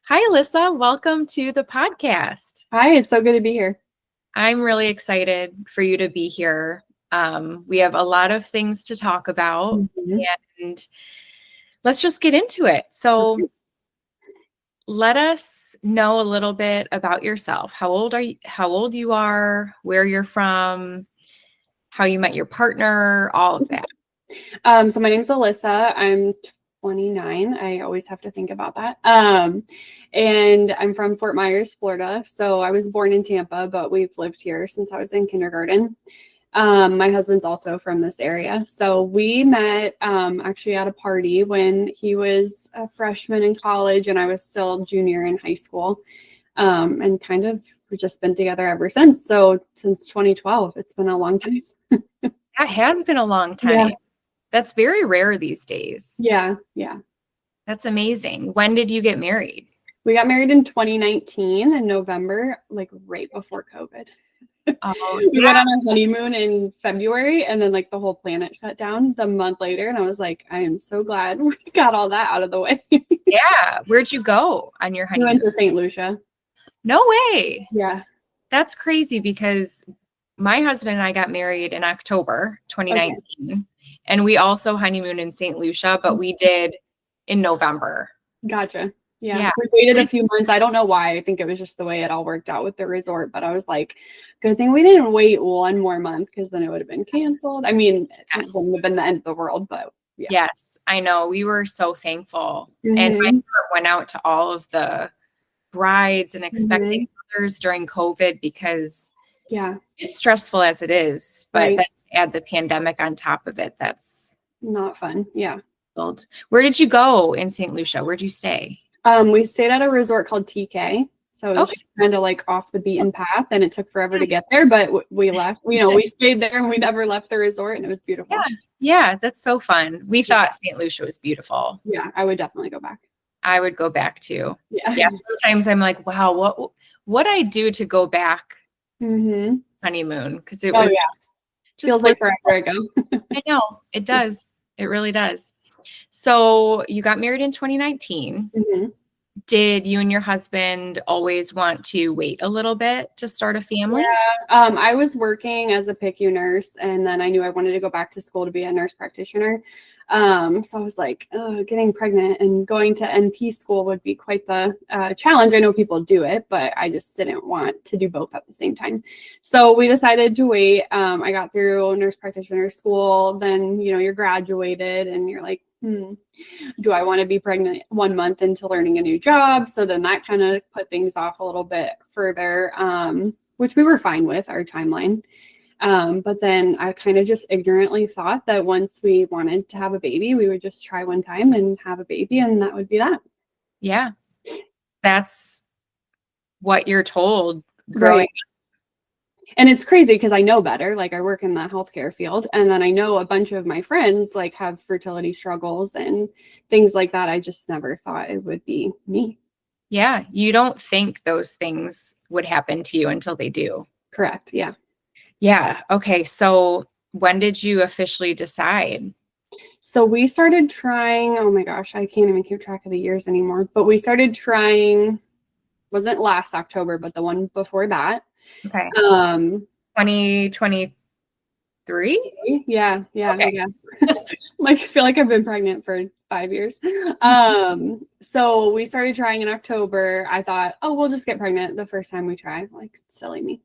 Hi, Alyssa. Welcome to the podcast. Hi, it's so good to be here. I'm really excited for you to be here. We have a lot of things to talk about, Mhm. and let's just get into it. So, let us know a little bit about yourself. How old are you? How old you are? Where you're from? How you met your partner? All of that. So my name's Alyssa. I'm 29. I always have to think about that. And I'm from Fort Myers, Florida. So I was born in Tampa, but we've lived here since I was in kindergarten. My husband's also from this area. So we met actually at a party when he was a freshman in college and I was still junior in high school. And kind of we've just been together ever since. So since 2012, it's been a long time. That has been a long time. Yeah. That's very rare these days. Yeah. That's amazing. When did you get married? We got married in 2019 in November, like right before COVID. Oh, We yeah. went on our honeymoon in February and then like the whole planet shut down the month later. And I was like, I am so glad we got all that out of the way. Yeah. Where'd you go on your We honeymoon? went to St. Lucia. No way. Yeah. That's crazy because my husband and I got married in October 2019, and we also honeymooned in St. Lucia, but we did in November. Gotcha. Yeah. Yeah. We waited a few months. I don't know why. I think it was just the way it all worked out with the resort. But I was like, good thing we didn't wait one more month because then it would have been canceled. I mean, it wouldn't have been the end of the world, but yeah. Yes, I know. We were so thankful. Mm-hmm. And my heart went out to all of the brides and expecting mothers during COVID because it's stressful as it is, but then to add the pandemic on top of it, that's not fun. Yeah. Where did you go in St. Lucia? Where'd you stay? We stayed at a resort called TK. So it was just kind of like off the beaten path and it took forever to get there, but we left, we stayed there and we never left the resort and it was beautiful. Yeah, that's so fun. We thought St. Lucia was beautiful. Yeah, I would definitely go back. I would go back too. Yeah. Sometimes I'm like, wow, what I do to go back honeymoon? Because it was just feels like forever ago. I know, it does. It really does. So you got married in 2019. Did you and your husband always want to wait a little bit to start a family? Yeah, I was working as a PICU nurse, and then I knew I wanted to go back to school to be a nurse practitioner. So I was like, getting pregnant and going to NP school would be quite the challenge. I know people do it, but I just didn't want to do both at the same time. So we decided to wait. I got through nurse practitioner school. Then, you're graduated and you're like, do I want to be pregnant 1 month into learning a new job? So then that kind of put things off a little bit further, which we were fine with our timeline. But then I kind of just ignorantly thought that once we wanted to have a baby, we would just try one time and have a baby, and that would be that. Yeah. That's what you're told growing up. And it's crazy because I know better. Like I work in the healthcare field, and then I know a bunch of my friends like have fertility struggles and things like that. I just never thought it would be me. Yeah. You don't think those things would happen to you until they do. Correct. Yeah. Yeah. Okay. So when did you officially decide? So we started trying, oh my gosh, I can't even keep track of the years anymore, but we started trying, wasn't last October, but the one before that. Okay. 2023? Yeah. Okay. Like I feel like I've been pregnant for 5 years. So we started trying in October. I thought, we'll just get pregnant the first time we try. Like silly me.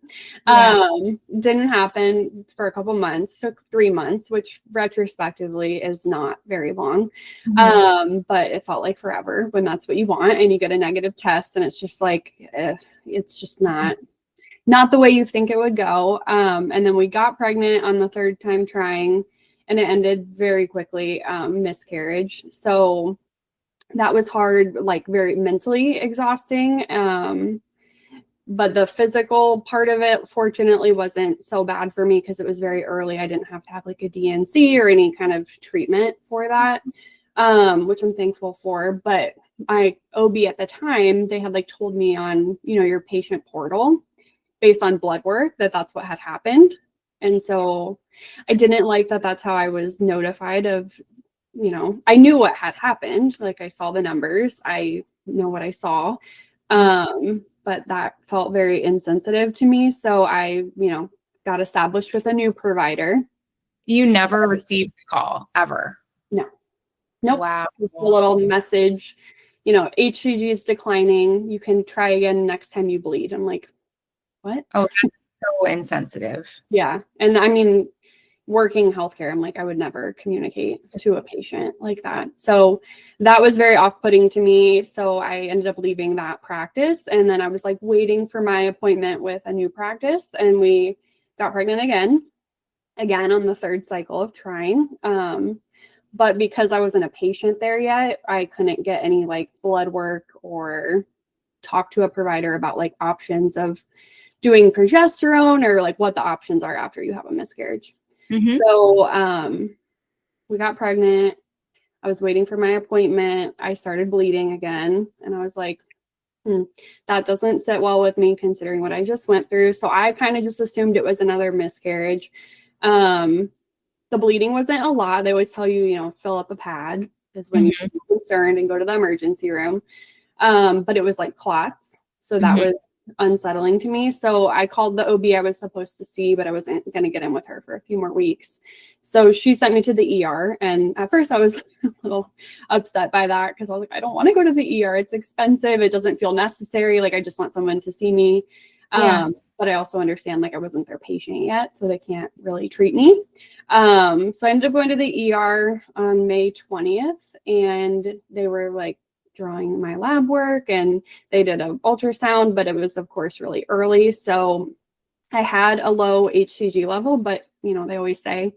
Didn't happen for a couple months. Took 3 months, which retrospectively is not very long. But it felt like forever when that's what you want and you get a negative test and it's just like it's just not the way you think it would go. And then we got pregnant on the third time trying, and it ended very quickly, miscarriage. So that was hard, like very mentally exhausting. But the physical part of it, fortunately, wasn't so bad for me because it was very early. I didn't have to have like a DNC or any kind of treatment for that, which I'm thankful for. But my OB at the time, they had like told me on, your patient portal based on blood work that's what had happened. And so I didn't like that that's how I was notified of, I knew what had happened. Like I saw the numbers. I know what I saw. But that felt very insensitive to me. So I, got established with a new provider. You never received a call ever? No. Nope. Wow. A little message, HCG is declining. You can try again next time you bleed. I'm like, what? Oh, that's so insensitive. Yeah. And I mean, working healthcare, I'm like, I would never communicate to a patient like that. So that was very off-putting to me. So I ended up leaving that practice. And then I was like waiting for my appointment with a new practice, and we got pregnant again on the third cycle of trying. But because I wasn't a patient there yet, I couldn't get any like blood work or talk to a provider about like options of doing progesterone or like what the options are after you have a miscarriage. Mm-hmm. So we got pregnant. I was waiting for my appointment. I started bleeding again. And I was like, that doesn't sit well with me considering what I just went through. So I kind of just assumed it was another miscarriage. The bleeding wasn't a lot. They always tell you, fill up a pad is when you should be concerned and go to the emergency room. But it was like clots. So that was unsettling to me. So I called the OB I was supposed to see, but I wasn't going to get in with her for a few more weeks. So she sent me to the ER. And at first I was a little upset by that because I was like, I don't want to go to the ER. It's expensive. It doesn't feel necessary. Like I just want someone to see me. But I also understand like I wasn't their patient yet, so they can't really treat me. So I ended up going to the ER on May 20th, and they were like drawing my lab work, and they did an ultrasound, but it was of course really early. So I had a low HCG level, but they always say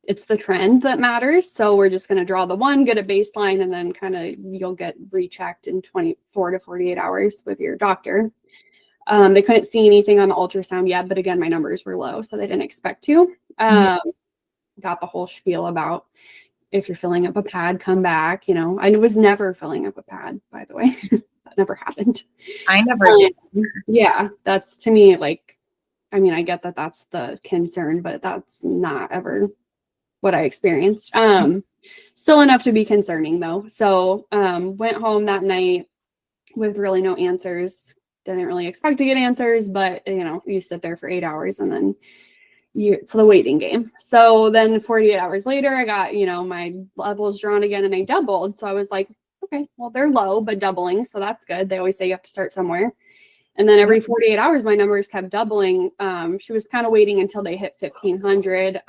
it's the trend that matters. So we're just going to draw the one, get a baseline, and then kind of you'll get rechecked in 24 to 48 hours with your doctor. They couldn't see anything on the ultrasound yet, but again, my numbers were low, so they didn't expect to. Got the whole spiel about if you're filling up a pad, come back. I was never filling up a pad, by the way. That never happened. I never did. Yeah, that's to me, like, I mean, I get that that's the concern, but that's not ever what I experienced. Still enough to be concerning, though. So went home that night with really no answers. Didn't really expect to get answers, but you sit there for 8 hours and then it's the waiting game. So then 48 hours later, I got, my levels drawn again and they doubled. So I was like, okay, well, they're low, but doubling. So that's good. They always say you have to start somewhere. And then every 48 hours, my numbers kept doubling. She was kind of waiting until they hit 1500.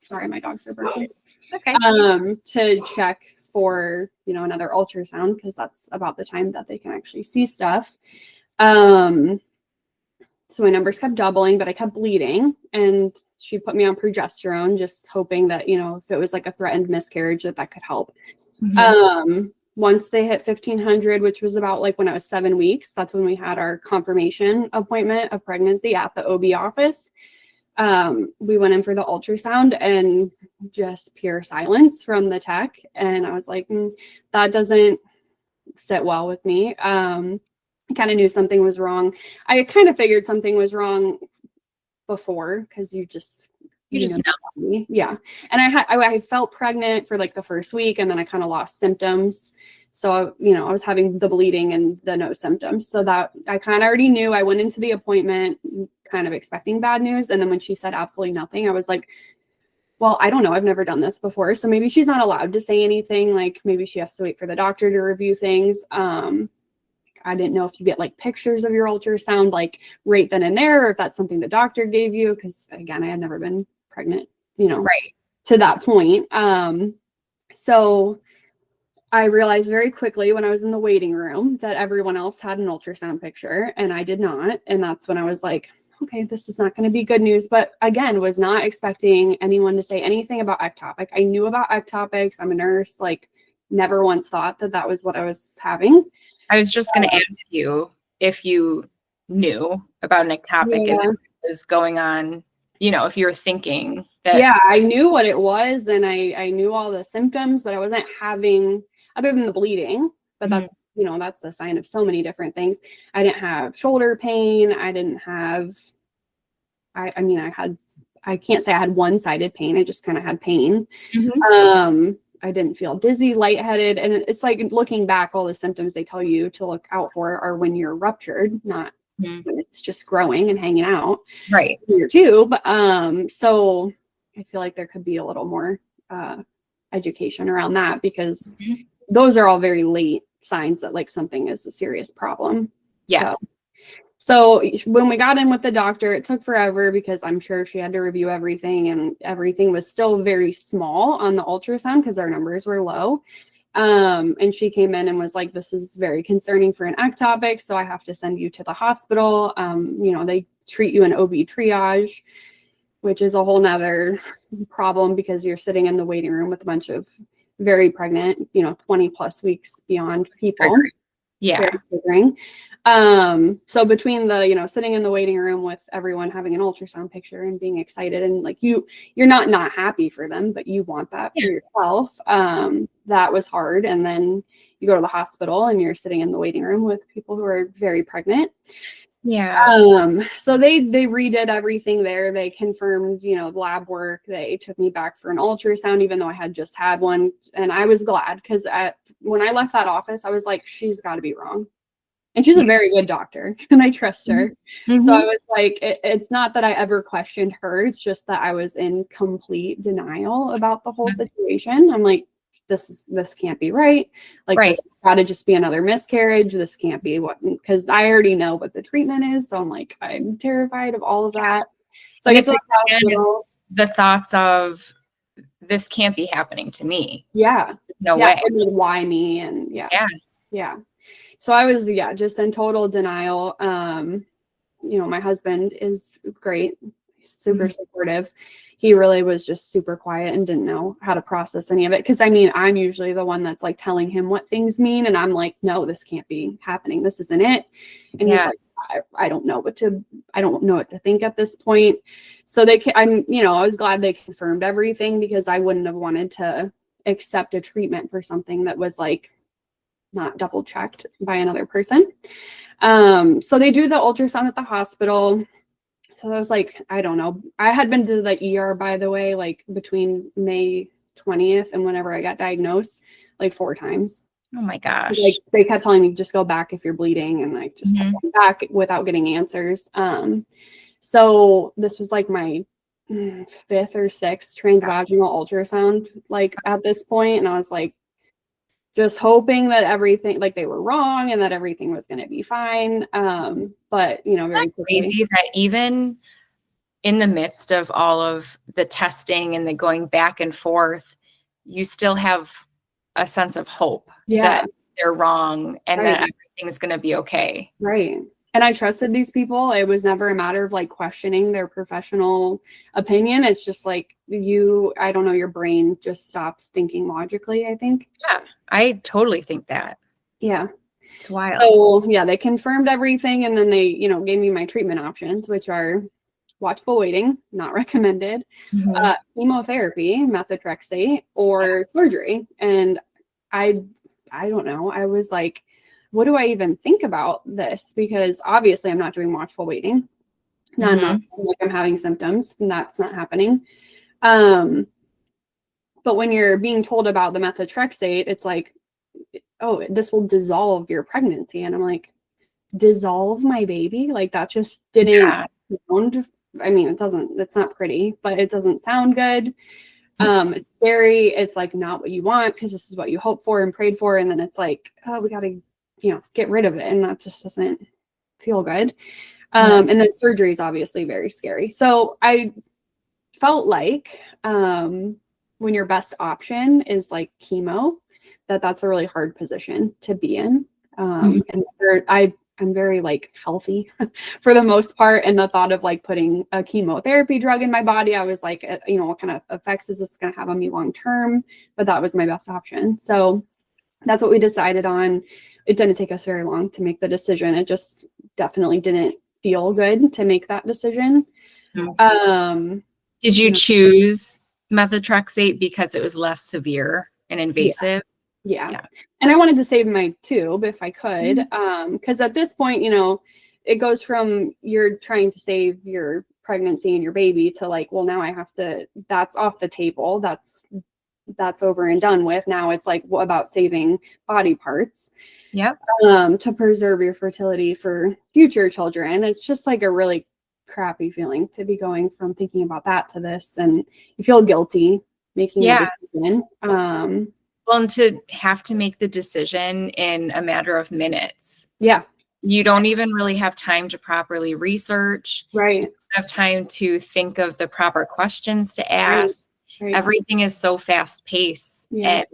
Sorry, my dogs are barking. Okay. To check for another ultrasound, because that's about the time that they can actually see stuff. So my numbers kept doubling, but I kept bleeding, and she put me on progesterone, just hoping that if it was like a threatened miscarriage, that could help. Once they hit 1500, which was about like when I was 7 weeks, that's when we had our confirmation appointment of pregnancy at the OB office. We went in for the ultrasound, and just pure silence from the tech. And I was like, that doesn't sit well with me. I kind of knew something was wrong. I kind of figured something was wrong before, because you just know me. Yeah. And I felt pregnant for like the first week, and then I kind of lost symptoms. So, I was having the bleeding and the no symptoms. So that I kind of already knew. I went into the appointment kind of expecting bad news. And then when she said absolutely nothing, I was like, well, I don't know. I've never done this before. So maybe she's not allowed to say anything. Like maybe she has to wait for the doctor to review things. I didn't know if you get like pictures of your ultrasound, like right then and there, or if that's something the doctor gave you. Cause again, I had never been pregnant, right to that point. So I realized very quickly when I was in the waiting room that everyone else had an ultrasound picture and I did not. And that's when I was like, okay, this is not going to be good news. But again, was not expecting anyone to say anything about ectopic. I knew about ectopics. I'm a nurse, like never once thought that was what I was having. I was just going to ask you if you knew about an ectopic and what was going on, if you were thinking that. Yeah, I knew what it was, and I knew all the symptoms, but I wasn't having, other than the bleeding, but that's, that's a sign of so many different things. I didn't have shoulder pain. I didn't have, I can't say I had one-sided pain. I just kind of had pain. didn't feel dizzy, lightheaded. And it's like looking back, all the symptoms they tell you to look out for are when you're ruptured, not when it's just growing and hanging out. Right. In your tube. So I feel like there could be a little more education around that, because those are all very late signs that like something is a serious problem. Yes. So when we got in with the doctor, it took forever because I'm sure she had to review everything, and everything was still very small on the ultrasound because our numbers were low. And she came in and was like, this is very concerning for an ectopic, so I have to send you to the hospital. They treat you in OB triage, which is a whole nother problem because you're sitting in the waiting room with a bunch of very pregnant, 20 plus weeks beyond people. Yeah. So between the, sitting in the waiting room with everyone having an ultrasound picture and being excited, and like you're not happy for them, but you want that for yourself. That was hard. And then you go to the hospital and you're sitting in the waiting room with people who are very pregnant. Yeah. So they redid everything there. They confirmed, lab work. They took me back for an ultrasound, even though I had just had one. And I was glad, because when I left that office, I was like, she's got to be wrong. And she's a very good doctor, and I trust her. So I was like, it's not that I ever questioned her. It's just that I was in complete denial about the whole situation. I'm like, this can't be right. Like, this has got to just be another miscarriage. This can't be because I already know what the treatment is. So I'm like, I'm terrified of all of that. So I get to the hospital. The thoughts of, this can't be happening to me. Yeah. No way. And then why me? And yeah. So I was, just in total denial. My husband is great. He's super supportive. He really was just super quiet and didn't know how to process any of it. Because I'm usually the one that's like telling him what things mean. And I'm like, no, this can't be happening. This isn't it. And he's like, I don't know what to think at this point. So I was glad they confirmed everything, because I wouldn't have wanted to accept a treatment for something that was like not double checked by another person. So they do the ultrasound at the hospital. So that was like, I don't know. I had been to the ER, by the way, like between May 20th and whenever I got diagnosed, like 4 times. Oh my gosh. Like they kept telling me, just go back if you're bleeding. And I just kept going back without getting answers. So this was like my 5th or 6th transvaginal ultrasound, like at this point. And I was like, just hoping that everything, like they were wrong and that everything was going to be fine. But, very quickly. Crazy that even in the midst of all of the testing and the going back and forth, you still have a sense of hope that they're wrong and that everything's going to be okay. Right. And I trusted these people. It was never a matter of like questioning their professional opinion. It's just like I don't know, your brain just stops thinking logically, I think. Yeah, I totally think that. Yeah. It's wild. So they confirmed everything. And then they, gave me my treatment options, which are watchful waiting, not recommended, chemotherapy, methotrexate, or surgery. And I don't know. I was like, what do I even think about this? Because obviously I'm not doing watchful waiting. No, I'm not like I'm having symptoms, and that's not happening. But when you're being told about the methotrexate, it's like, oh, this will dissolve your pregnancy. And I'm like, dissolve my baby? Like that just didn't sound, it's not pretty, but it doesn't sound good. It's like not what you want, because this is what you hoped for and prayed for. And then it's like, oh, we got to get rid of it. And that just doesn't feel good. And then surgery is obviously very scary. So I felt like when your best option is like chemo, that's a really hard position to be in. And I'm very like healthy for the most part. And the thought of like putting a chemotherapy drug in my body, I was like, what kind of effects is this going to have on me long term? But that was my best option. So that's what we decided on. It didn't take us very long to make the decision. It just definitely didn't feel good to make that decision. Did you choose methotrexate because it was less severe and invasive? Yeah. And I wanted to save my tube if I could. Because at this point, it goes from you're trying to save your pregnancy and your baby to like, well, now I have to, that's off the table. That's that's over and done with. Now it's like, what about saving body parts? Yep. To preserve your fertility for future children. It's just like a really crappy feeling to be going from thinking about that to this, and you feel guilty making a decision. Well, and to have to make the decision in a matter of minutes. Yeah. You don't even really have time to properly research. Right. You don't have time to think of the proper questions to ask. Right. Everything is so fast paced. Yeah.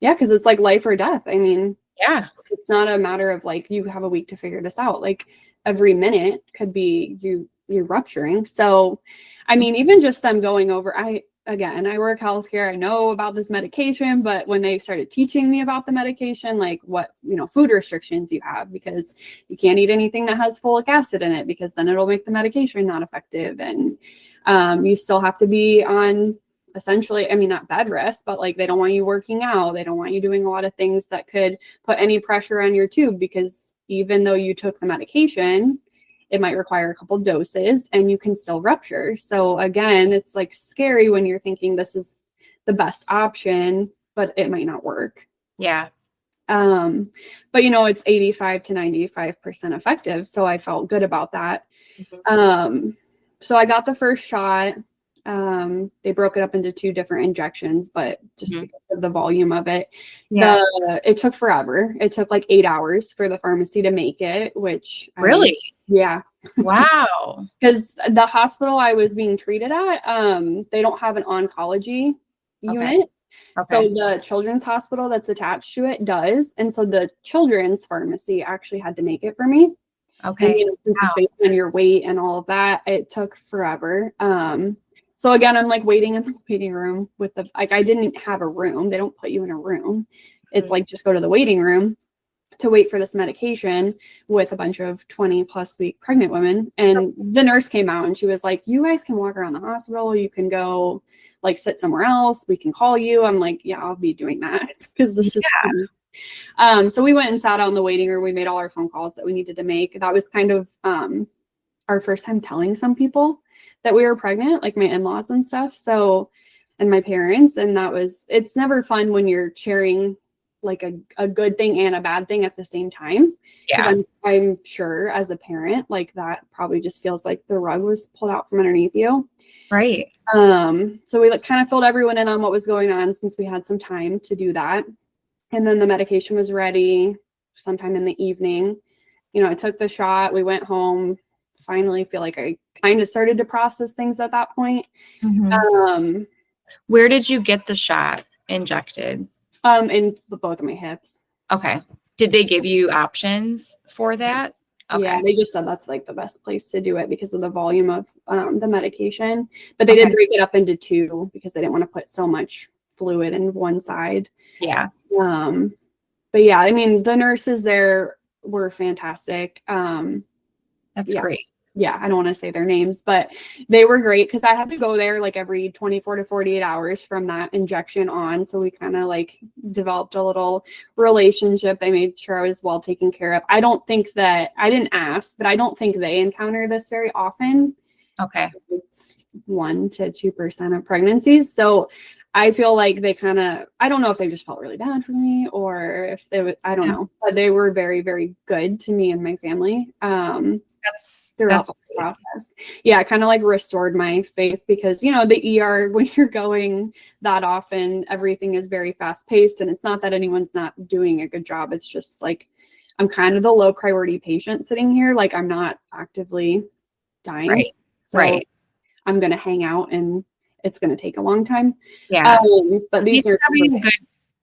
Yeah, because it's like life or death. I mean, yeah, it's not a matter of like you have a week to figure this out. Like every minute could be you're rupturing. So, I mean, even just them going over, I work healthcare. I know about this medication, but when they started teaching me about the medication, like what, food restrictions you have, because you can't eat anything that has folic acid in it, because then it'll make the medication not effective. And you still have to be on essentially, I mean, not bed rest, but like they don't want you working out. They don't want you doing a lot of things that could put any pressure on your tube, because even though you took the medication, it might require a couple doses and you can still rupture. So again, it's like scary when you're thinking this is the best option, but it might not work. Yeah. But it's 85 to 95% effective. So I felt good about that. Mm-hmm. So I got the first shot. They broke it up into 2 different injections, but just because of the volume of it, it took forever. It took like 8 hours for the pharmacy to make it, which really, yeah. Wow. Because the hospital I was being treated at, they don't have an oncology unit. Okay. So the children's hospital that's attached to it does. And so the children's pharmacy actually had to make it for me. Okay. And, since it's based on your weight and all of that, it took forever. So again, I'm like waiting in the waiting room with I didn't have a room. They don't put you in a room. It's like, just go to the waiting room to wait for this medication with a bunch of 20+ week pregnant women. And the nurse came out and she was like, you guys can walk around the hospital. You can go like sit somewhere else. We can call you. I'm like, yeah, I'll be doing that because this is fun. So we went and sat out in the waiting room. We made all our phone calls that we needed to make. That was kind of our first time telling some people that we were pregnant, like my in-laws and stuff. So, and my parents, and it's never fun when you're sharing like a good thing and a bad thing at the same time. Yeah. I'm sure as a parent, like that probably just feels like the rug was pulled out from underneath you. Right. So we kind of filled everyone in on what was going on since we had some time to do that. And then the medication was ready sometime in the evening. I took the shot, we went home, finally feel like I kind of started to process things at that point. Mm-hmm. Where did you get the shot injected? In both of my hips. Okay. Did they give you options for that? Okay. Yeah, they just said that's like the best place to do it because of the volume of the medication. But they did break it up into 2 because they didn't want to put so much fluid in one side. Yeah. But yeah, I mean, the nurses there were fantastic. That's great. Yeah, I don't want to say their names, but they were great because I had to go there like every 24 to 48 hours from that injection on. So we kind of like developed a little relationship. They made sure I was well taken care of. I didn't ask, but I don't think they encounter this very often. Okay. It's 1% to 2% of pregnancies. So I feel like they I don't know if they just felt really bad for me or if I don't know, but they were very, very good to me and my family. Throughout the process. Yeah, kind of like restored my faith because, the ER, when you're going that often, everything is very fast paced. And it's not that anyone's not doing a good job. It's just like, I'm kind of the low priority patient sitting here. Like I'm not actively dying. Right. So I'm going to hang out and it's going to take a long time. Yeah. But these are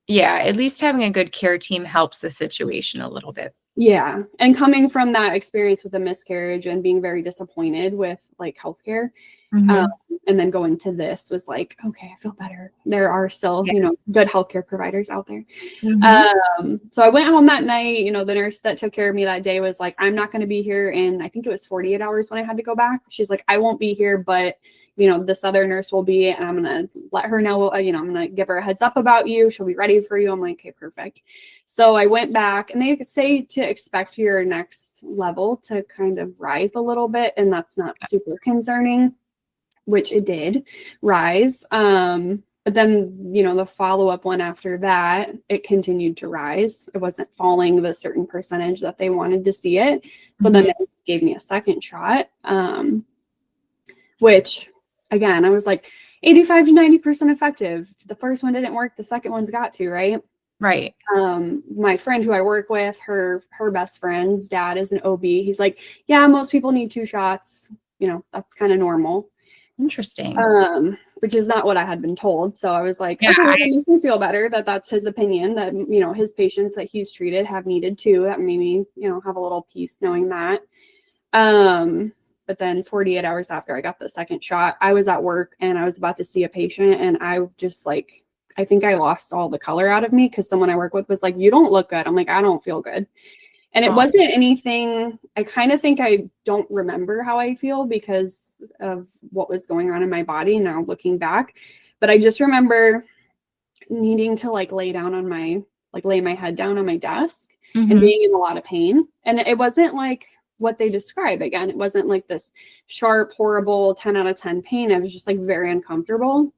at least having a good care team helps the situation a little bit. Yeah. And coming from that experience with a miscarriage and being very disappointed with like healthcare, and then going to this was like, okay, I feel better. There are still, good healthcare providers out there. So I went home that night, the nurse that took care of me that day was like, I'm not going to be here. And I think it was 48 hours when I had to go back. She's like, I won't be here, but this other nurse will be, and I'm going to let her know, I'm going to give her a heads up about you. She'll be ready for you. I'm like, okay, perfect. So I went back and they say to expect your next level to kind of rise a little bit. And that's not super concerning, which it did rise. But then, the follow-up one after that, it continued to rise. It wasn't falling the certain percentage that they wanted to see it. So then they gave me a second shot, which, again, I was like 85 to 90% effective. The first one didn't work. The second one's got to, right? Right. My friend who I work with, her best friend's dad is an OB. He's like, yeah, most people need 2 shots. That's kind of normal. Interesting. Which is not what I had been told. So I was like, Yeah, okay, well, it makes me feel better that that's his opinion, that, his patients that he's treated have needed 2. That made me, have a little peace knowing that. But then 48 hours after I got the second shot, I was at work and I was about to see a patient, and I just I think I lost all the color out of me, because someone I work with was like, you don't look good. I'm like, I don't feel good. And it wasn't anything, I kind of think I don't remember how I feel because of what was going on in my body now looking back. But I just remember needing to lay my head down on my desk and being in a lot of pain. And it wasn't like what they describe. Again, it wasn't like this sharp, horrible 10 out of 10 pain. I was just very uncomfortable.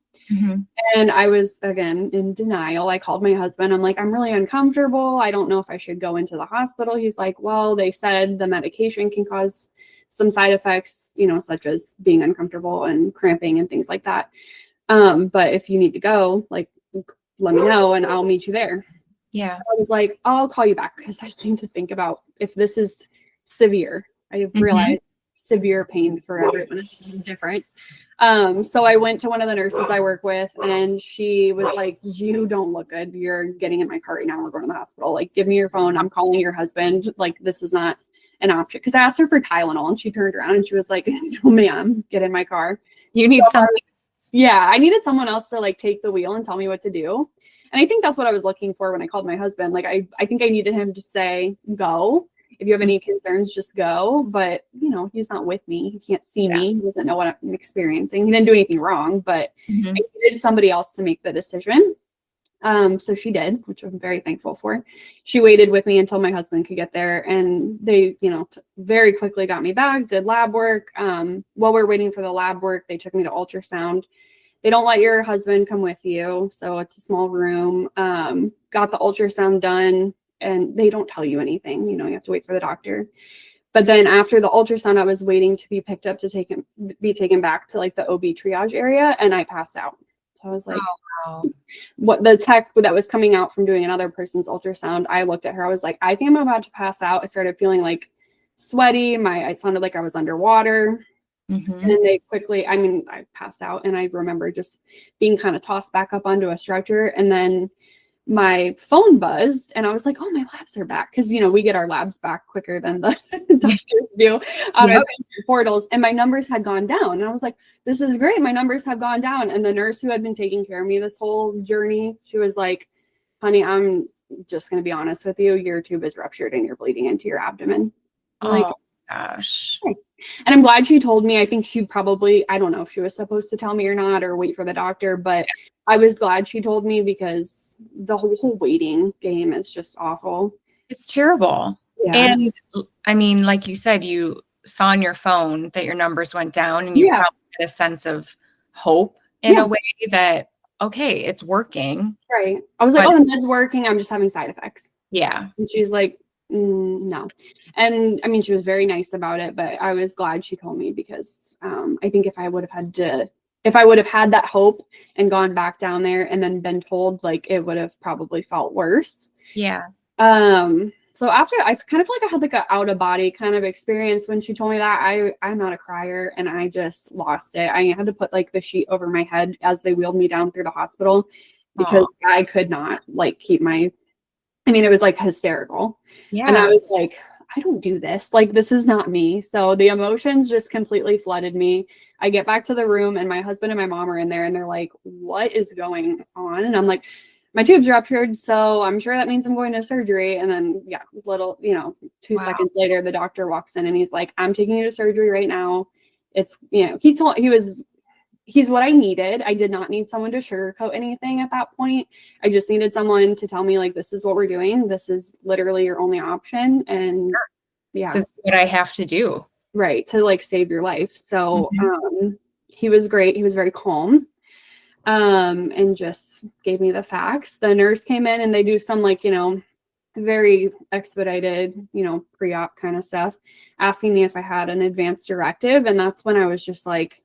And I was, again, in denial. I called my husband. I'm like, I'm really uncomfortable. I don't know if I should go into the hospital. He's like, well, they said the medication can cause some side effects, such as being uncomfortable and cramping and things like that. But if you need to go, let me know and I'll meet you there. Yeah. So I was like, I'll call you back, because I just need to think about if this is severe. I have realized severe pain for everyone is different. So I went to one of the nurses I work with, and she was like, you don't look good. You're getting in my car right now. We're going to the hospital. Give me your phone. I'm calling your husband. This is not an option. Because I asked her for Tylenol, and she turned around and she was like, no, ma'am, get in my car. You need something. Yeah, I needed someone else to take the wheel and tell me what to do. And I think that's what I was looking for when I called my husband. I think I needed him to say, go. If you have any concerns, just go. But, he's not with me. He can't see me. He doesn't know what I'm experiencing. He didn't do anything wrong, but I needed somebody else to make the decision. So she did, which I'm very thankful for. She waited with me until my husband could get there, and they, very quickly got me back, did lab work. While we're waiting for the lab work, they took me to ultrasound. They don't let your husband come with you, so it's a small room. Got the ultrasound done, and they don't tell you anything. You have to wait for the doctor. But then after the ultrasound, I was waiting to be picked up to be taken back to the OB triage area, and I passed out. So I was like, oh, wow. What the tech that was coming out from doing another person's ultrasound, I looked at her. I was like, I think I'm about to pass out. I started feeling sweaty. I sounded like I was underwater. And then they quickly, I passed out, and I remember just being kind of tossed back up onto a stretcher. And then my phone buzzed, and I was like, oh, my labs are back. Because, we get our labs back quicker than the doctors do on our portals. And my numbers had gone down. And I was like, this is great. My numbers have gone down. And the nurse who had been taking care of me this whole journey, she was like, honey, I'm just going to be honest with you. Your tube is ruptured and you're bleeding into your abdomen. I'm oh, gosh. Okay. And I'm glad she told me. I think she probably, I don't know if she was supposed to tell me or not, or wait for the doctor, but I was glad she told me, because the whole waiting game is just awful. It's terrible. Yeah. And like you said, you saw on your phone that your numbers went down, and you probably had a sense of hope in a way that, okay, it's working. Right. I was like, oh, the med's working. I'm just having side effects. Yeah. And she's like, no. And she was very nice about it, but I was glad she told me, because I think if I would have had that hope and gone back down there and then been told, it would have probably felt worse. Yeah. So after, I kind of I had an out of body kind of experience when she told me that. I'm not a crier, and I just lost it. I had to put the sheet over my head as they wheeled me down through the hospital, because I could not keep my, it was hysterical. Yeah. And I was like, I don't do this. This is not me. So the emotions just completely flooded me. I get back to the room, and my husband and my mom are in there, and they're like, what is going on? And I'm like, my tube's ruptured, so I'm sure that means I'm going to surgery. And then, 2 seconds later, the doctor walks in, and he's like, I'm taking you to surgery right now. It's, he's what I needed. I did not need someone to sugarcoat anything at that point. I just needed someone to tell me, this is what we're doing. This is literally your only option. And this is what I have to do. Right. To save your life. So he was great. He was very calm. and just gave me the facts. The nurse came in and they do some like, very expedited, pre-op kind of stuff, asking me if I had an advanced directive. And that's when I was just like,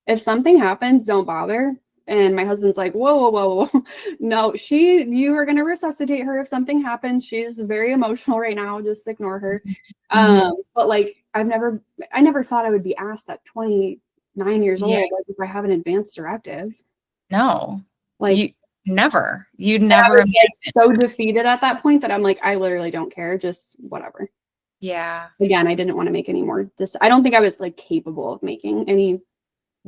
if something happens, don't bother. And my husband's like, whoa, whoa, whoa. No, you are going to resuscitate her if something happens. She's very emotional right now. Just ignore her. But like, I never thought I would be asked at 29 years old, like if I have an advanced directive. No, like you'd never get so defeated at that point that I'm like, I literally don't care. Just whatever. Yeah. Again, I didn't want to make any more. I don't think I was like capable of making any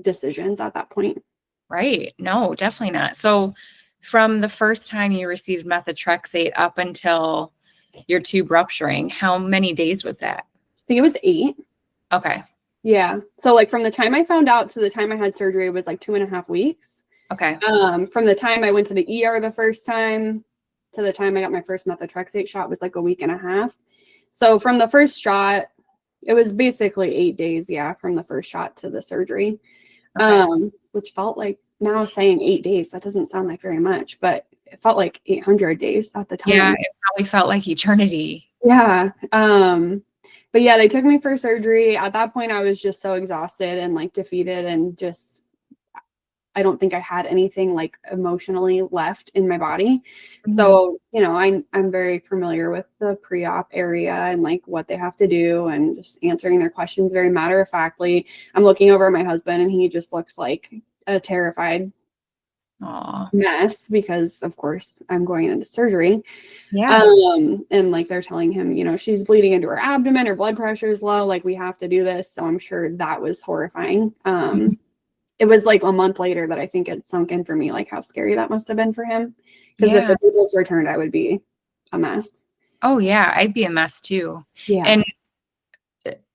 decisions at that point. Right. No, definitely not. So from the first time you received methotrexate up until your tube rupturing, how many days was that? I think it was 8. Okay. Yeah. So like from the time I found out to the time I had surgery, it was like 2.5 weeks. Okay. From the time I went to the ER the first time to the time I got my first methotrexate shot was like a week and a half. So from the first shot, it was basically 8 days. Yeah. From the first shot to the surgery, which felt like, now saying 8 days, that doesn't sound like very much, but it felt like 800 days at the time. Yeah. It probably felt like eternity. Yeah. But yeah, they took me for surgery. At that point, I was just so exhausted and like defeated and just, I don't think I had anything like emotionally left in my body. So, I'm very familiar with the pre-op area and like what they have to do and just answering their questions very matter-of-factly. I'm looking over at my husband and he just looks like a terrified mess because of course I'm going into surgery. Yeah. And like they're telling him, she's bleeding into her abdomen, her blood pressure is low, like we have to do this. So I'm sure that was horrifying. It was like a month later that I think it sunk in for me, like how scary that must have been for him. Because if the needles returned, I would be a mess. Oh yeah, I'd be a mess too. Yeah. And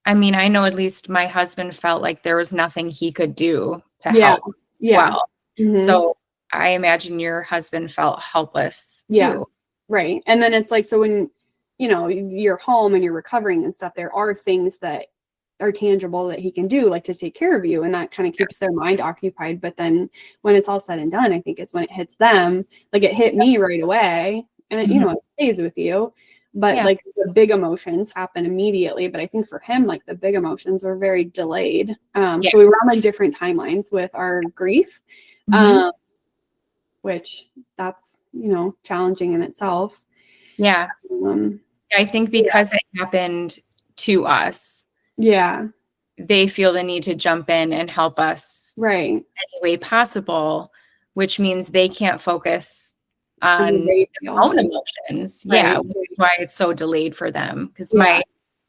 I mean, I know at least my husband felt like there was nothing he could do to help. Yeah. Well, so I imagine your husband felt helpless too. Yeah. Right. And then it's like, so when, you're home and you're recovering and stuff, there are things that are tangible that he can do, like to take care of you. And that kind of keeps their mind occupied. But then when it's all said and done, I think is when it hits them, like it hit me right away. And it, it stays with you. But like the big emotions happen immediately. But I think for him, like the big emotions were very delayed. So we were on like different timelines with our grief, which that's, challenging in itself. Yeah. I think because it happened to us, they feel the need to jump in and help us any way possible, which means they can't focus on their own emotions. Yeah, which is why it's so delayed for them. Because my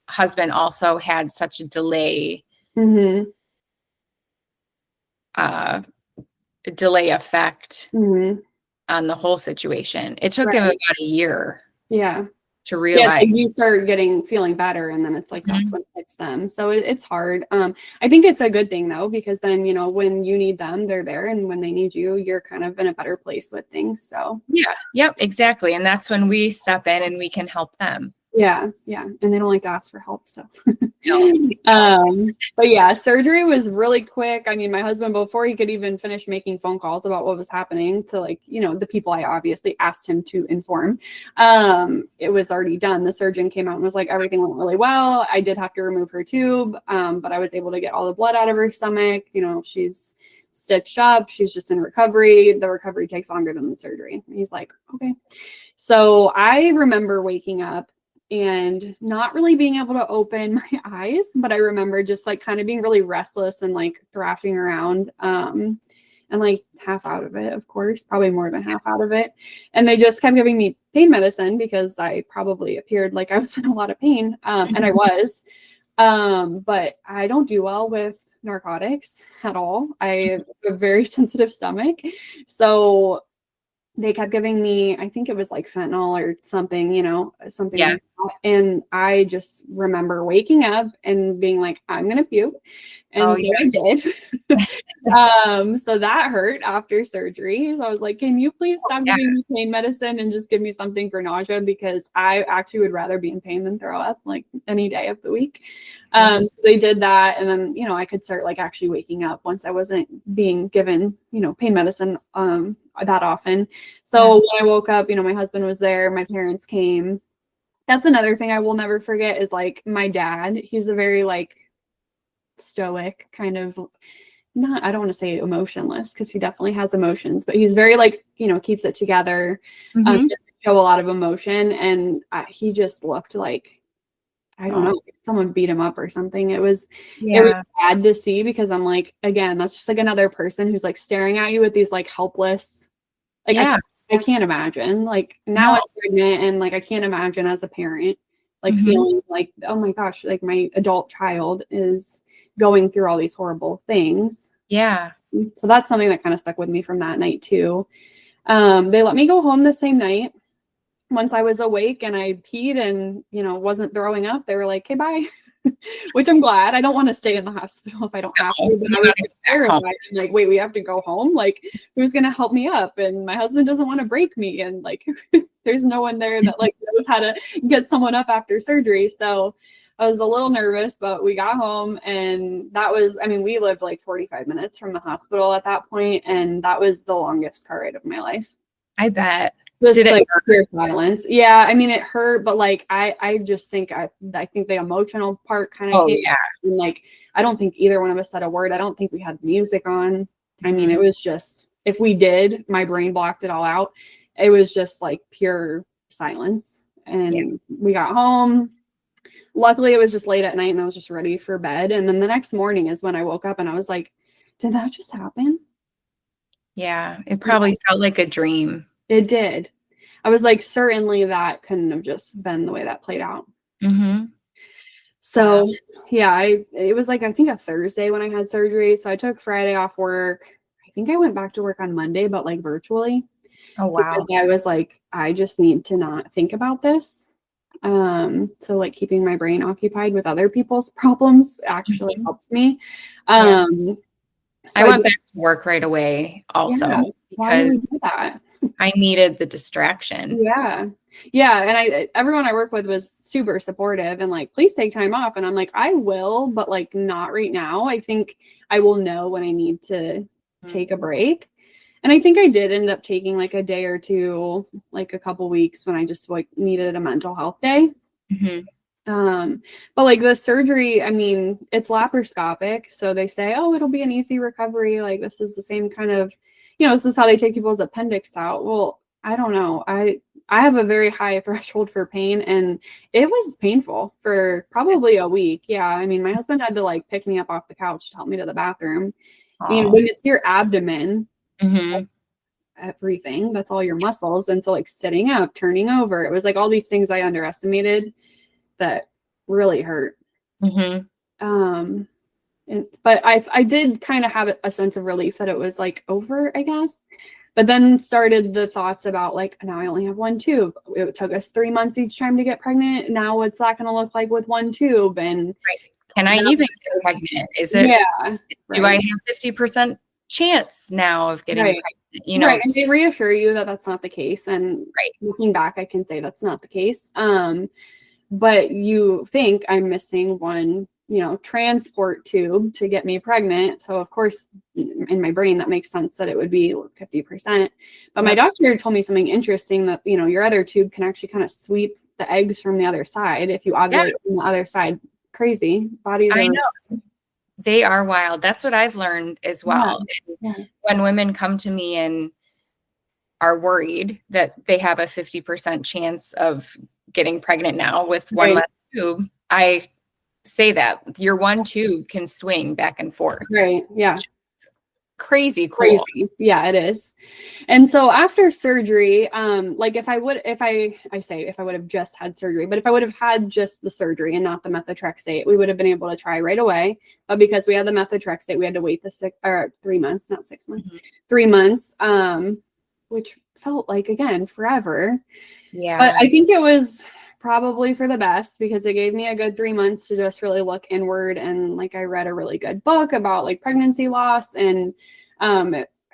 husband also had such a delay effect on the whole situation. It took him about a year. To realize you start feeling better, and then it's like that's when it hits them. So it's hard. I think it's a good thing though, because then when you need them, they're there, and when they need you, you're kind of in a better place with things. So exactly. And that's when we step in and we can help them. And they don't like to ask for help. So but yeah, surgery was really quick. I mean, my husband, before he could even finish making phone calls about what was happening to the people I obviously asked him to inform, it was already done. The surgeon came out and was like, everything went really well. I did have to remove her tube, but I was able to get all the blood out of her stomach. She's stitched up. She's just in recovery. The recovery takes longer than the surgery. And he's like, okay. So I remember waking up and not really being able to open my eyes, but I remember just like kind of being really restless and like thrashing around, and like half out of it, of course, probably more than half out of it. And they just kept giving me pain medicine because I probably appeared like I was in a lot of pain. And I was, but I don't do well with narcotics at all. I have a very sensitive stomach. So they kept giving me, I think it was like fentanyl or something, something like that. And I just remember waking up and being like, I'm going to puke. And I did. So that hurt after surgery. So I was like, can you please stop giving me pain medicine and just give me something for nausea? Because I actually would rather be in pain than throw up like any day of the week. So they did that. And then, you know, I could start like actually waking up once I wasn't being given, you know, pain medicine that often. So when I woke up, you know, my husband was there, my parents came. That's another thing I will never forget is like my dad. He's a very like stoic kind of, not, I don't want to say emotionless because he definitely has emotions, but he's very like, you know, keeps it together, just show a lot of emotion. And he just looked like, I don't know, someone beat him up or something. It was sad to see because I'm like, again, that's just like another person who's like staring at you with these like helpless, like, I can't imagine like now I'm pregnant and like, I can't imagine as a parent, like feeling like, oh my gosh, like my adult child is going through all these horrible things. Yeah. So that's something that kind of stuck with me from that night too. They let me go home the same night. Once I was awake and I peed and, you know, wasn't throwing up, they were like, okay, bye, which I'm glad. I don't want to stay in the hospital if I don't have to, but I was terrified. I'm like, wait, we have to go home? Like, who's going to help me up? And my husband doesn't want to break me. And like, there's no one there that like knows how to get someone up after surgery. So I was a little nervous, but we got home and that was, I mean, we lived like 45 minutes from the hospital at that point, and that was the longest car ride of my life. I bet. Just like pure silence. Yeah, I mean it hurt, but like I just think I think the emotional part kind of came. And like I don't think either one of us said a word. I don't think we had music on. I mean, it was just, if we did, my brain blocked it all out. It was just like pure silence. And we got home. Luckily, it was just late at night and I was just ready for bed. And then the next morning is when I woke up and I was like, did that just happen? Yeah, it probably felt like a dream. It did. I was like, certainly that couldn't have just been the way that played out. So it was like, I think a Thursday when I had surgery. So I took Friday off work. I think I went back to work on Monday, but like virtually. Oh, wow. I was like, I just need to not think about this. So like keeping my brain occupied with other people's problems actually helps me. So I went back to work right away also because I needed the distraction. And everyone I work with was super supportive and like, please take time off. And I'm like, I will, but like not right now. I think I will know when I need to take a break. And I think I did end up taking like a day or two, like a couple weeks when I just like needed a mental health day. But like the surgery, I mean, it's laparoscopic. So they say, oh, it'll be an easy recovery. Like this is the same kind of, you know, this is how they take people's appendix out. Well, I don't know. I have a very high threshold for pain and it was painful for probably a week. Yeah. I mean, my husband had to like pick me up off the couch to help me to the bathroom. I mean, when it's your abdomen, everything, that's all your muscles. And so like sitting up, turning over, it was like all these things I underestimated that really hurt. But I did kind of have a sense of relief that it was like over, I guess. But then started the thoughts about like, now I only have one tube. It took us 3 months each time to get pregnant. Now what's that going to look like with one tube? And can I even get pregnant? Is it, do I have 50% chance now of getting pregnant? You know, and they reassure you that that's not the case. And looking back, I can say that's not the case. But you think I'm missing one, you know, transport tube to get me pregnant. So of course, in my brain, that makes sense that it would be 50%. But my doctor told me something interesting that, you know, your other tube can actually kind of sweep the eggs from the other side if you ovulate from the other side. Crazy. Bodies are, I know. They are wild. That's what I've learned as well. When women come to me and are worried that they have a 50% chance of getting pregnant now with one less tube, I say that your one tube can swing back and forth. Crazy cool. Yeah, it is. And so after surgery, like if I would have just had surgery, but if I would have had just the surgery and not the methotrexate, we would have been able to try right away. But because we had the methotrexate, we had to wait 3 months, not 6 months, 3 months, which felt like, again, forever. But I think it was probably for the best, because it gave me a good 3 months to just really look inward. And like, I read a really good book about like pregnancy loss, and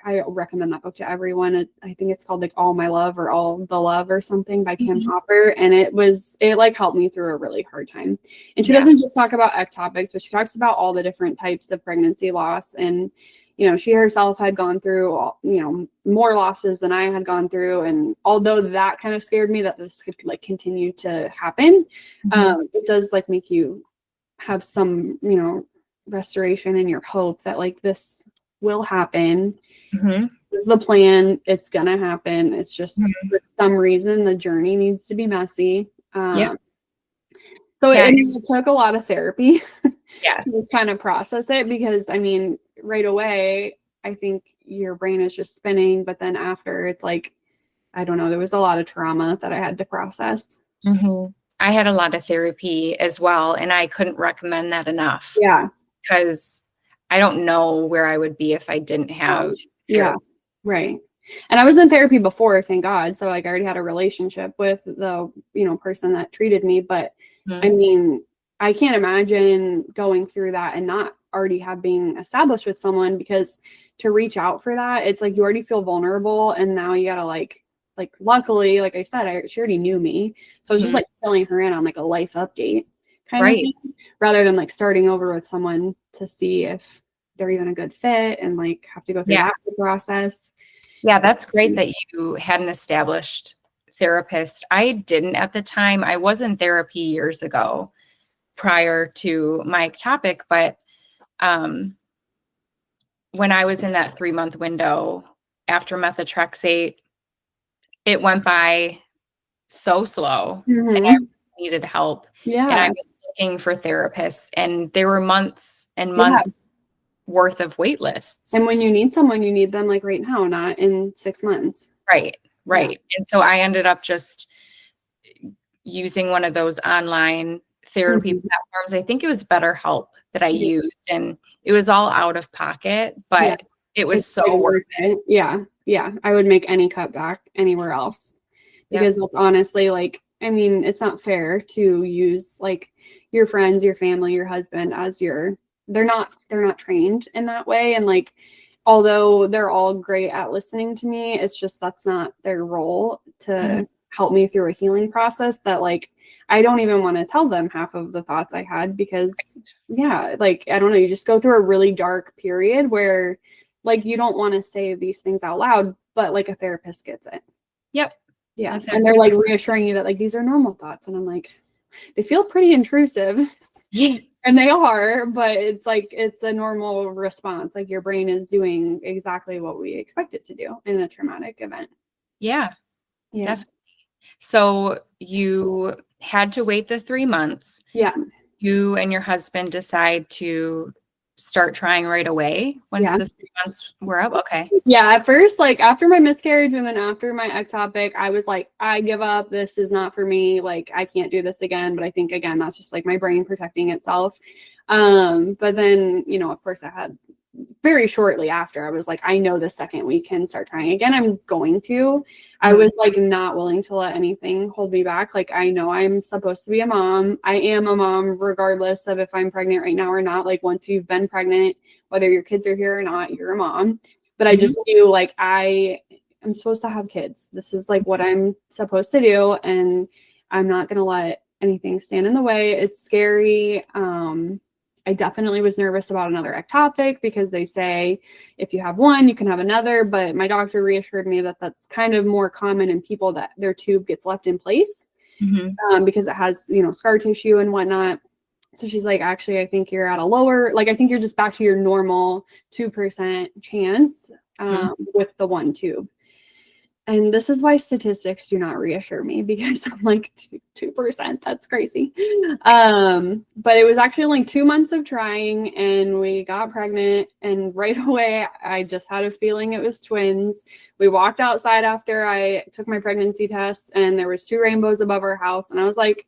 I recommend that book to everyone. I think it's called like All My Love or All the Love or something by Kim Hopper. And it like helped me through a really hard time. And she doesn't just talk about ectopics, but she talks about all the different types of pregnancy loss. And, you know, she herself had gone through, you know, more losses than I had gone through. And although that kind of scared me that this could like continue to happen, it does like make you have some, you know, restoration in your hope that like this will happen. This is the plan. It's gonna happen. It's just for some reason the journey needs to be messy. So it took a lot of therapy to kind of process it, because I mean, right away I think your brain is just spinning, but then after it's like, I don't know, there was a lot of trauma that I had to process. I had a lot of therapy as well, and I couldn't recommend that enough. Because I don't know where I would be if I didn't have therapy. Right. And I was in therapy before, thank God. So like, I already had a relationship with the, you know, person that treated me. But I mean, I can't imagine going through that and not already being established with someone, because to reach out for that, it's like you already feel vulnerable, and now you gotta like luckily, like I said, she already knew me, so it's just like filling her in on like a life update kind of thing, rather than like starting over with someone to see if they're even a good fit and like have to go through that process. Yeah, that's great that you had an established therapist. I didn't at the time. I was in therapy years ago prior to my ectopic, but when I was in that 3-month window after methotrexate, it went by so slow, and I needed help. And I was looking for therapists, and there were months and months worth of wait lists. And when you need someone, you need them like right now, not in 6 months. Right. And so I ended up just using one of those online therapy platforms. I think it was BetterHelp that I used, and it was all out of pocket, but it was so worth it. Yeah. I would make any cutback anywhere else, because that's honestly like, I mean, it's not fair to use like your friends, your family, your husband as they're not trained in that way. And like, although they're all great at listening to me, it's just, that's not their role to help me through a healing process that like, I don't even want to tell them half of the thoughts I had, because like, I don't know, you just go through a really dark period where like, you don't want to say these things out loud, but like a therapist gets it. And they're like reassuring you that like, these are normal thoughts. And I'm like, they feel pretty intrusive. And they are, but it's like, it's a normal response. Like your brain is doing exactly what we expect it to do in a traumatic event. Definitely. So you had to wait the 3 months. You and your husband decide to start trying right away once the 3 months were up. At first, like after my miscarriage and then after my ectopic, I was like, I give up. This is not for me. Like, I can't do this again. But I think again, that's just like my brain protecting itself. But then, you know, of course I had very shortly after, I was like, I know the second we can start trying again, I'm going to. I was like not willing to let anything hold me back. Like, I know I'm supposed to be a mom. I am a mom, regardless of if I'm pregnant right now or not. Like, once you've been pregnant, whether your kids are here or not, you're a mom. But I just knew like I'm supposed to have kids. This is like what I'm supposed to do. And I'm not going to let anything stand in the way. It's scary. I definitely was nervous about another ectopic, because they say if you have one, you can have another. But my doctor reassured me that that's kind of more common in people that their tube gets left in place because it has, you know, scar tissue and whatnot. So she's like, actually, I think you're at a lower, like, I think you're just back to your normal 2% chance with the one tube. And this is why statistics do not reassure me, because I'm like 2%. That's crazy. But it was actually like 2 months of trying, and we got pregnant. And right away, I just had a feeling it was twins. We walked outside after I took my pregnancy test, and there was 2 rainbows above our house. And I was like,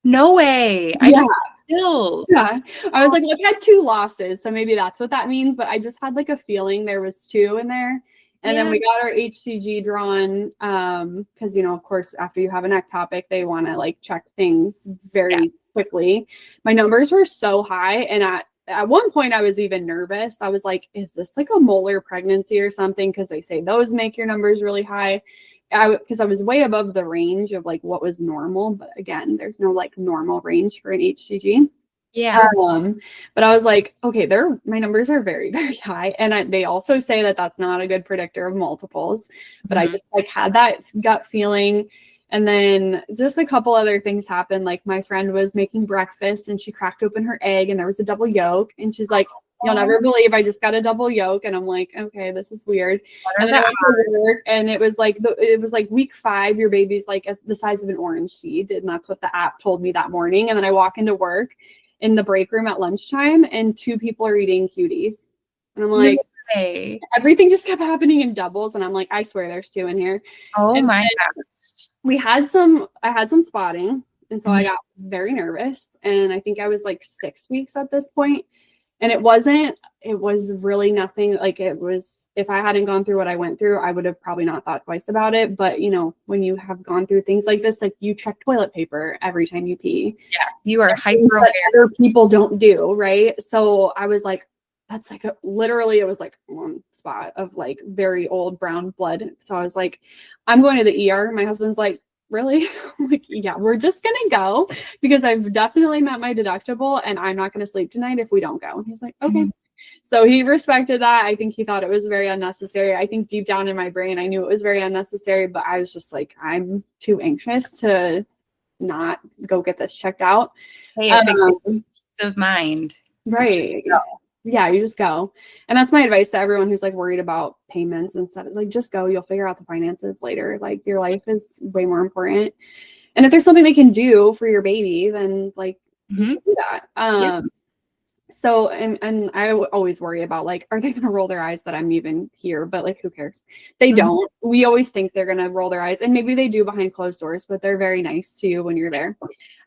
no way. I just feels. I was like, well, I've had 2 losses, so maybe that's what that means. But I just had like a feeling there was 2 in there. And then we got our HCG drawn because, of course, after you have an ectopic, they want to like check things very quickly. My numbers were so high. And at one point I was even nervous. I was like, is this like a molar pregnancy or something? Because they say those make your numbers really high. Because I was way above the range of like what was normal. But again, there's no like normal range for an HCG. Yeah. But I was like, okay, my numbers are very, very high. And they also say that that's not a good predictor of multiples, but I just like had that gut feeling. And then just a couple other things happened. Like my friend was making breakfast and she cracked open her egg and there was a double yolk. And she's like, you'll never believe I just got a double yolk. And I'm like, okay, this is weird. And then I went to work and it was like week 5, your baby's like the size of an orange seed. And that's what the app told me that morning. And then I walk into work in the break room at lunchtime and 2 people are eating cuties. And I'm like, hey, everything just kept happening in doubles. And I'm like, I swear there's 2 in here. Oh and my God. I had some spotting. And so I got very nervous. And I think I was like 6 weeks at this point. And it was really nothing. Like it was, if I hadn't gone through what I went through, I would have probably not thought twice about it. But when you have gone through things like this, like you check toilet paper every time you pee. Yeah. You are hyper aware. Other people don't do, right? So I was like, that's like literally it was like one spot of like very old brown blood. So I was like, I'm going to the ER. My husband's like, really? I'm like, yeah, we're just gonna go because I've definitely met my deductible and I'm not gonna sleep tonight if we don't go. And he's like, okay. So he respected that. I think he thought it was very unnecessary. I think deep down in my brain I knew it was very unnecessary, but I was just like, I'm too anxious to not go get this checked out. Hey, it's a peace of mind. Right. Yeah, you just go. And that's my advice to everyone who's like worried about payments and stuff. It's like, just go. You'll figure out the finances later. Like your life is way more important. And if there's something they can do for your baby, then like you should do that. So, and I always worry about like, are they going to roll their eyes that I'm even here? But like, who cares? They don't. We always think they're going to roll their eyes, and maybe they do behind closed doors, but they're very nice to you when you're there.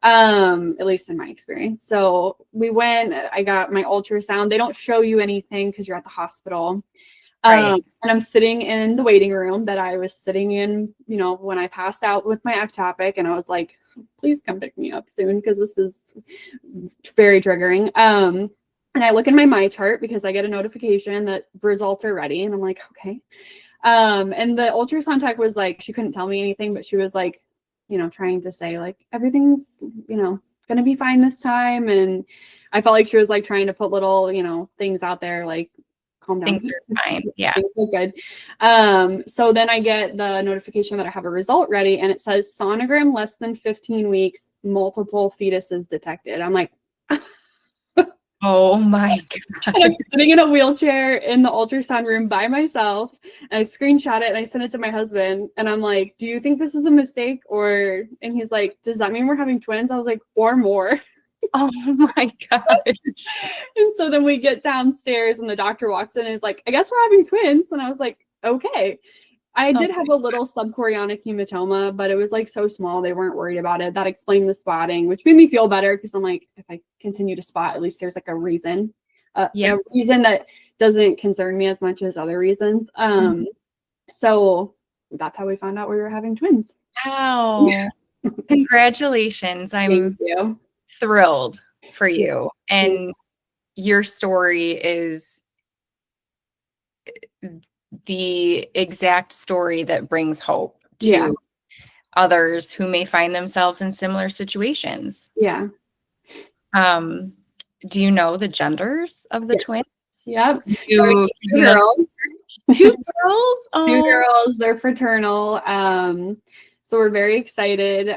At least in my experience. So we went, I got my ultrasound. They don't show you anything because you're at the hospital. And I'm sitting in the waiting room that I was sitting in, when I passed out with my ectopic, and I was like, please come pick me up soon because this is very triggering. And I look in my chart because I get a notification that results are ready. And I'm like, okay. And the ultrasound tech was like, she couldn't tell me anything, but she was like, trying to say like, everything's, going to be fine this time. And I felt like she was like trying to put little, things out there, like, calm down. Things are fine. Yeah. Things are good. So then I get the notification that I have a result ready, and it says sonogram less than 15 weeks, multiple fetuses detected. I'm like, oh my God. And I'm sitting in a wheelchair in the ultrasound room by myself, and I screenshot it and I sent it to my husband, and I'm like, do you think this is a mistake? And he's like, does that mean we're having twins? I was like, or more. Oh my gosh. And so then we get downstairs and the doctor walks in and is like, I guess we're having twins. And I was like, okay. I did have a little subchorionic hematoma, but it was like so small they weren't worried about it. That explained the spotting, which made me feel better because I'm like, if I continue to spot, at least there's like a reason. A reason that doesn't concern me as much as other reasons. So that's how we found out we were having twins. Wow. Congratulations. I'm thrilled for you. And your story is the exact story that brings hope to others who may find themselves in similar situations. Yeah. Do you know the genders of the twins? Yep. Two girls. 2 girls? Oh. 2 girls. They're fraternal. So we're very excited.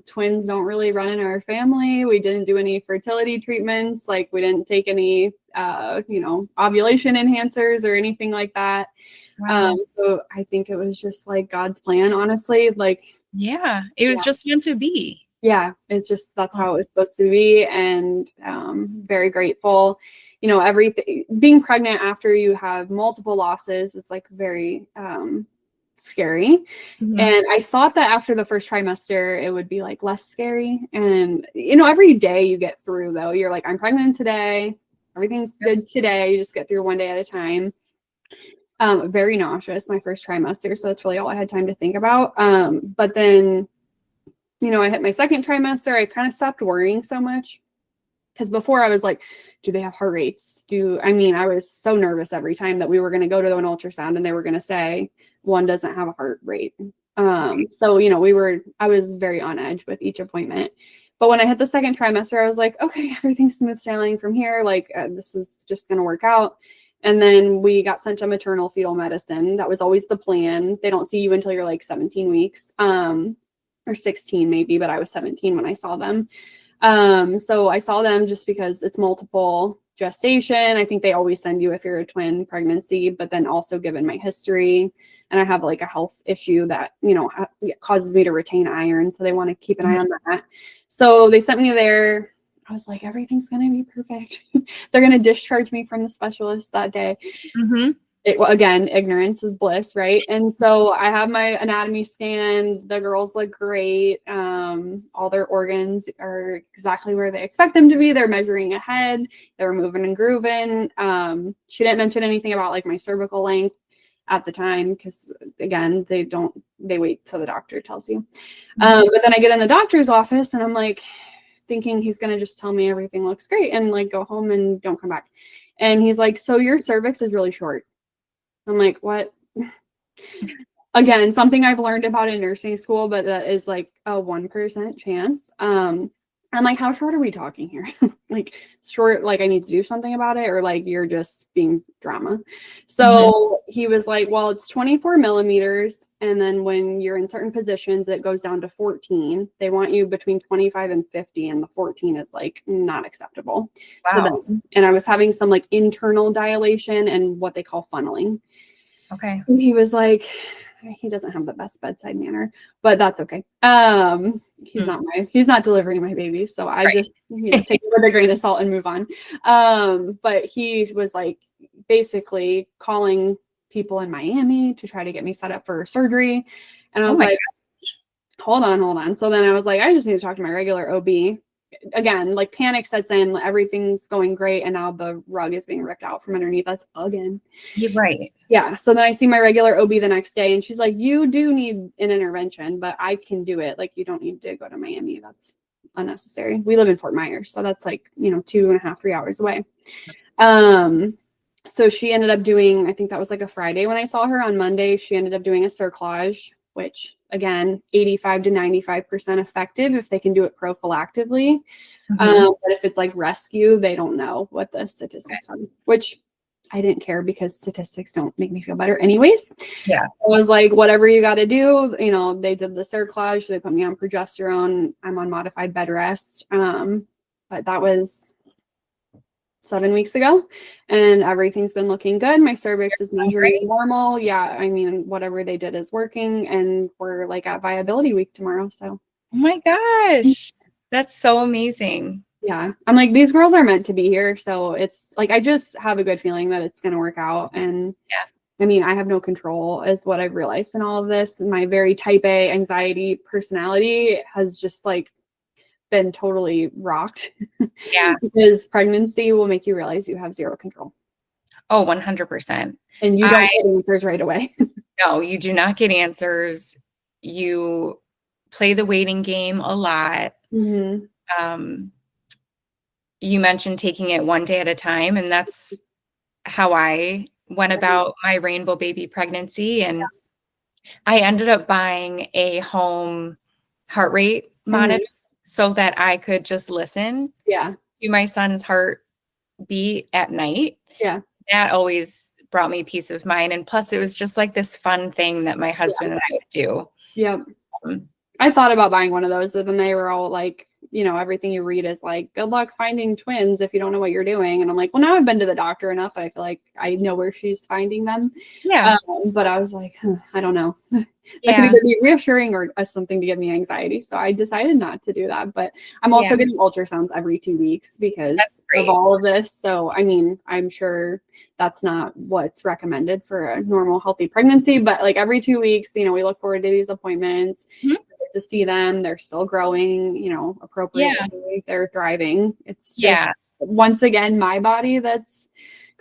Twins don't really run in our family. We didn't do any fertility treatments. Like we didn't take any, ovulation enhancers or anything like that. Wow. So I think it was just like God's plan, honestly. Like, it was just meant to be. Yeah, it's just, that's how it was supposed to be. And very grateful, everything, being pregnant after you have multiple losses is like very, scary. And I thought that after the first trimester it would be like less scary, and every day you get through, though, you're like, I'm pregnant today, everything's good today, you just get through one day at a time. Very nauseous my first trimester. So that's really all I had time to think about. But then, I hit my second trimester. I kind of stopped worrying so much. Because before I was like, do they have heart rates? I was so nervous every time that we were going to go to an ultrasound and they were going to say one doesn't have a heart rate. So, I was very on edge with each appointment. But when I hit the second trimester, I was like, okay, everything's smooth sailing from here. Like, this is just going to work out. And then we got sent to maternal fetal medicine. That was always the plan. They don't see you until you're like 17 weeks, or 16 maybe, but I was 17 when I saw them. So I saw them just because it's multiple gestation. I think they always send you if you're a twin pregnancy, but then also given my history and I have like a health issue that, causes me to retain iron. So they want to keep an eye on that. So they sent me there. I was like, everything's going to be perfect. They're going to discharge me from the specialist that day. Mm-hmm. Again, ignorance is bliss, right? And so I have my anatomy scan. The girls look great. All their organs are exactly where they expect them to be. They're measuring ahead. They're moving and grooving. She didn't mention anything about like my cervical length at the time because, again, they wait till the doctor tells you. But then I get in the doctor's office and I'm like thinking he's going to just tell me everything looks great and like go home and don't come back. And he's like, so your cervix is really short. I'm like, what? Again, something I've learned about in nursing school, but that is like a 1% chance. I'm like, how short are we talking here? Like short, like I need to do something about it, or like you're just being drama. So he was like, well, it's 24 millimeters. And then when you're in certain positions, it goes down to 14. They want you between 25 and 50. And the 14 is like not acceptable to them. And I was having some like internal dilation and what they call funneling. Okay. And he was like, he doesn't have the best bedside manner, but that's okay. He's not delivering my baby. So I just take it with a grain of salt and move on. But he was like basically calling people in Miami to try to get me set up for surgery. And I was like, hold on. So then I was like, I just need to talk to my regular OB. Again, like panic sets in, everything's going great, and now the rug is being ripped out from underneath us again. You're right. Yeah. So then I see my regular OB the next day, and she's like, you do need an intervention, but I can do it. Like, you don't need to go to Miami. That's unnecessary. We live in Fort Myers, so that's like, 2.5, 3 hours away. So she ended up doing, I think that was like a Friday when I saw her. On Monday, she ended up doing a cerclage, which again, 85 to 95% effective if they can do it prophylactically. But if it's like rescue, they don't know what the statistics are, which I didn't care because statistics don't make me feel better anyways. Yeah. I was like, whatever you got to do, they did the cerclage, they put me on progesterone. I'm on modified bed rest. But that was 7 weeks ago, and everything's been looking good. My cervix is measuring normal. Yeah, whatever they did is working, and we're like at viability week tomorrow. So, oh my gosh, that's so amazing. Yeah, I'm like, these girls are meant to be here. So it's like, I just have a good feeling that it's going to work out. And I have no control, is what I've realized in all of this. And my very type A anxiety personality has just like been totally rocked. Yeah. Because pregnancy will make you realize you have zero control. Oh, 100%. And you don't get answers right away. No, you do not get answers. You play the waiting game a lot. You mentioned taking it one day at a time, and that's how I went about my rainbow baby pregnancy. And I ended up buying a home heart rate monitor so that I could just listen to my son's heart beat at night. Yeah. That always brought me peace of mind. And plus it was just like this fun thing that my husband and I would do. Yep. I thought about buying one of those, and then they were all like, everything you read is like, good luck finding twins if you don't know what you're doing. And I'm like, well, now I've been to the doctor enough that I feel like I know where she's finding them. Yeah. But I was like, I don't know. That could either be reassuring or something to give me anxiety. So I decided not to do that. But I'm also getting ultrasounds every 2 weeks because of all of this. So, I'm sure that's not what's recommended for a normal, healthy pregnancy. But like every 2 weeks, we look forward to these appointments. To see them, they're still growing, appropriately. They're thriving. It's just once again my body that's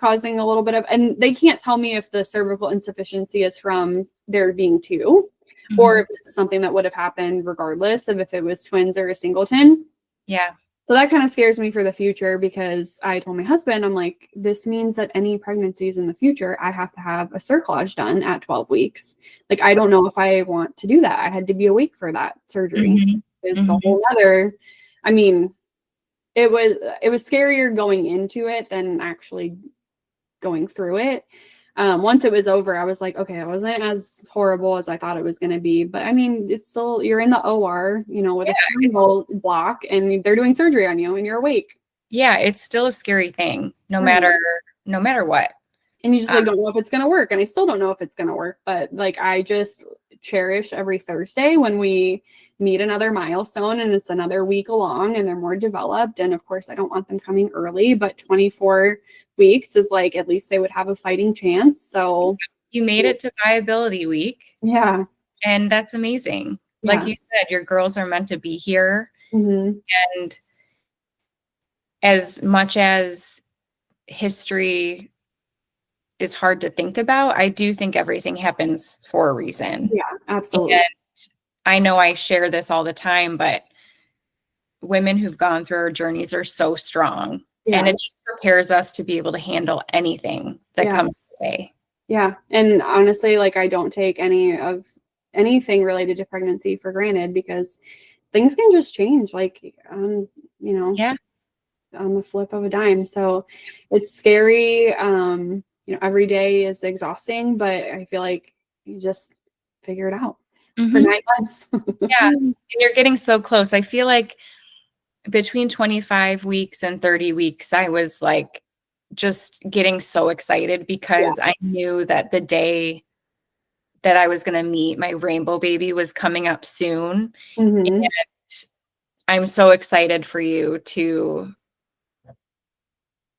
causing a little bit of, and they can't tell me if the cervical insufficiency is from there being two, or if this is something that would have happened regardless of if it was twins or a singleton. Yeah. So that kind of scares me for the future, because I told my husband, I'm like, this means that any pregnancies in the future, I have to have a cerclage done at 12 weeks. Like, I don't know if I want to do that. I had to be awake for that surgery. It's a whole other, I mean, it was scarier going into it than actually going through it. Once it was over, I was like, okay, it wasn't as horrible as I thought it was going to be. But I mean, it's still, you're in the OR, with a single block, and they're doing surgery on you and you're awake. Yeah, it's still a scary thing, no matter what. And you just like don't know if it's going to work. And I still don't know if it's going to work. But like, I just cherish every Thursday when we meet another milestone and it's another week along and they're more developed. And of course, I don't want them coming early, but 24 weeks is like, at least they would have a fighting chance. So you made it to viability week. Yeah. And that's amazing. Yeah. Like you said, your girls are meant to be here. Mm-hmm. And as much as history is hard to think about, I do think everything happens for a reason. Yeah, absolutely. And I know I share this all the time, but women who've gone through our journeys are so strong. Yeah. And it just prepares us to be able to handle anything that comes our way. Yeah. And honestly, like, I don't take anything related to pregnancy for granted, because things can just change, like, on the flip of a dime. So it's scary. Every day is exhausting, but I feel like you just figure it out for 9 months. Yeah. And you're getting so close. I feel like between 25 weeks and 30 weeks, I was like just getting so excited, because I knew that the day that I was going to meet my rainbow baby was coming up soon. And I'm so excited for you to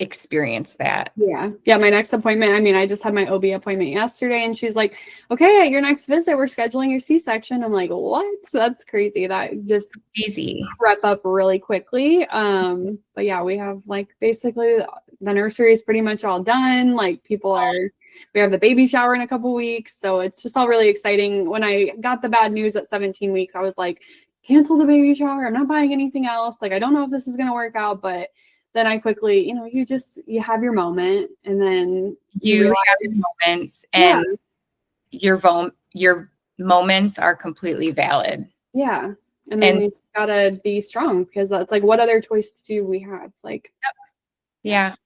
experience that. Yeah. My next appointment, I mean, I just had my OB appointment yesterday, and she's like, okay, at your next visit, we're scheduling your C-section. I'm like, what? That's crazy. That just easy wrap up really quickly. But yeah, we have like basically the nursery is pretty much all done. Like, we have the baby shower in a couple weeks. So it's just all really exciting. When I got the bad news at 17 weeks, I was like, cancel the baby shower. I'm not buying anything else. Like, I don't know if this is going to work out, but then I quickly, you have your moment, and then you have your moments, and your moments are completely valid. Yeah. And then we gotta be strong, because that's like, what other choice do we have? Like, Yeah.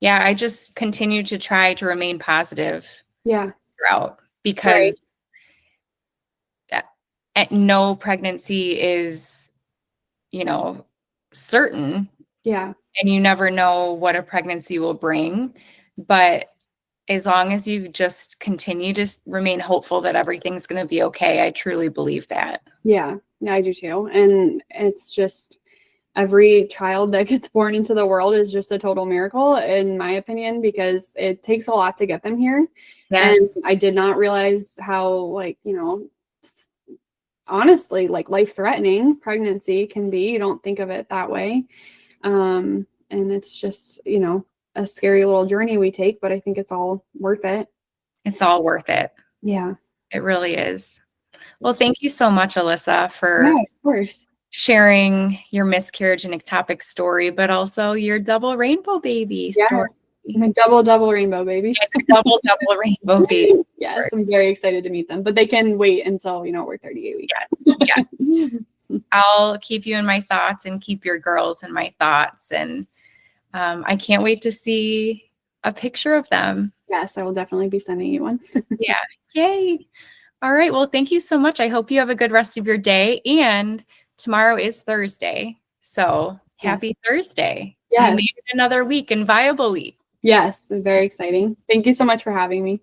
I just continue to try to remain positive throughout, because no pregnancy is, certain. Yeah. And you never know what a pregnancy will bring. But as long as you just continue to remain hopeful that everything's going to be okay, I truly believe that. Yeah, I do too. And it's just, every child that gets born into the world is just a total miracle, in my opinion, because it takes a lot to get them here. Yes. And I did not realize how, honestly, like, life-threatening pregnancy can be. You don't think of it that way. And it's just, a scary little journey we take, but I think it's all worth it. It's all worth it. Yeah. It really is. Well, thank you so much, Alyssa, for of course, sharing your miscarriage and ectopic story, but also your double rainbow baby story. My double rainbow babies. double rainbow baby. Yes, I'm very excited to meet them, but they can wait until, we're 38 weeks. Yes. Yeah. I'll keep you in my thoughts and keep your girls in my thoughts. And I can't wait to see a picture of them. Yes, I will definitely be sending you one. Yeah. Yay. All right. Well, thank you so much. I hope you have a good rest of your day. And tomorrow is Thursday. So happy Thursday. Yes. You made it another week and viable week. Yes. Very exciting. Thank you so much for having me.